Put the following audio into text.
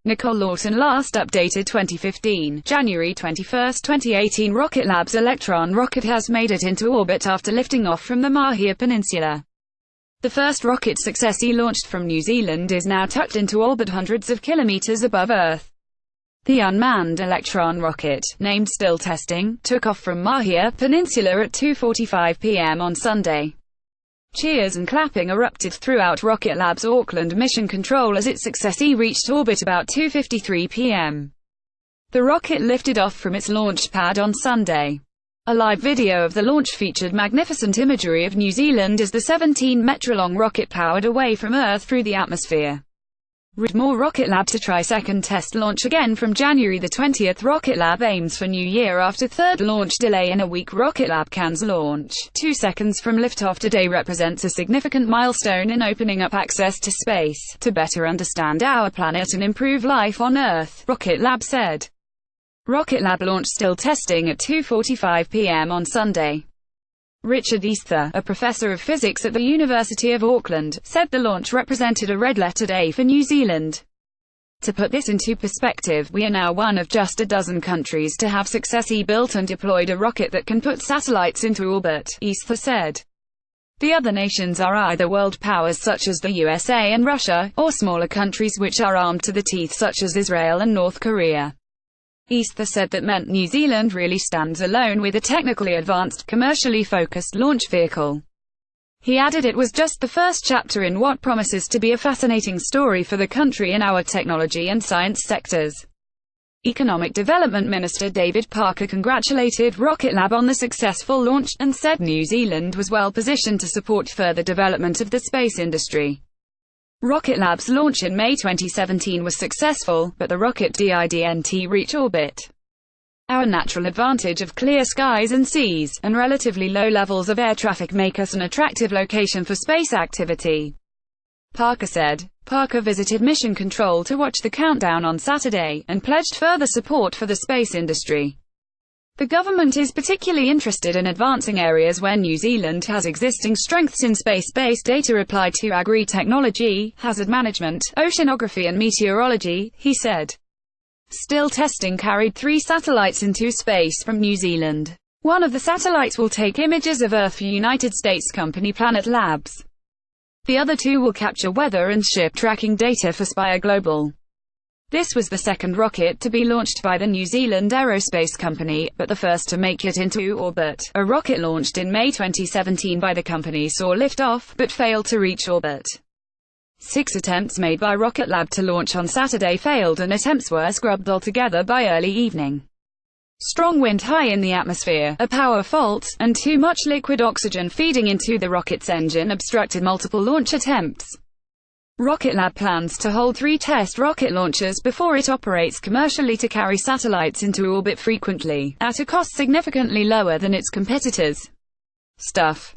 Nicole Lawton last updated 2015. January 21, 2018 Rocket Lab's Electron rocket has made it into orbit after lifting off from the Māhia Peninsula. The first rocket successfully launched from New Zealand is now tucked into orbit hundreds of kilometers above Earth. The unmanned Electron rocket, named Still Testing, took off from Māhia Peninsula at 2:45 p.m. on Sunday. Cheers and clapping erupted throughout Rocket Lab's Auckland Mission Control as it successfully reached orbit about 2:53 p.m. The rocket lifted off from its launch pad on Sunday. A live video of the launch featured magnificent imagery of New Zealand as the 17-meter-long rocket powered away from Earth through the atmosphere. More Rocket Lab to try second test launch again from January the 20th. Rocket Lab aims for New Year after third launch delay in a week. Rocket Lab cans launch 2 seconds from liftoff today represents a significant milestone in opening up access to space, to better understand our planet and improve life on Earth, Rocket Lab said. Rocket Lab launched Still Testing at 2:45 p.m. on Sunday. Richard Easther, a professor of physics at the University of Auckland, said the launch represented a red-letter day for New Zealand. To put this into perspective, we are now one of just a dozen countries to have successfully built and deployed a rocket that can put satellites into orbit, Easther said. The other nations are either world powers such as the USA and Russia, or smaller countries which are armed to the teeth such as Israel and North Korea. Easther said that meant New Zealand really stands alone with a technically advanced, commercially focused launch vehicle. He added it was just the first chapter in what promises to be a fascinating story for the country in our technology and science sectors. Economic Development Minister David Parker congratulated Rocket Lab on the successful launch, and said New Zealand was well positioned to support further development of the space industry. Rocket Lab's launch in May 2017 was successful, but the rocket didn't reach orbit. Our natural advantage of clear skies and seas, and relatively low levels of air traffic make us an attractive location for space activity, Parker said. Parker visited Mission Control to watch the countdown on Saturday, and pledged further support for the space industry. The government is particularly interested in advancing areas where New Zealand has existing strengths in space-based data applied to agri-technology, hazard management, oceanography and meteorology, he said. Still Testing carried 3 satellites into space from New Zealand. One of the satellites will take images of Earth for United States company Planet Labs. The other 2 will capture weather and ship tracking data for Spire Global. This was the second rocket to be launched by the New Zealand aerospace company, but the first to make it into orbit. A rocket launched in May 2017 by the company saw liftoff, but failed to reach orbit. 6 attempts made by Rocket Lab to launch on Saturday failed, and attempts were scrubbed altogether by early evening. Strong wind high in the atmosphere, a power fault, and too much liquid oxygen feeding into the rocket's engine obstructed multiple launch attempts. Rocket Lab plans to hold 3 test rocket launches before it operates commercially to carry satellites into orbit frequently, at a cost significantly lower than its competitors. Stuff.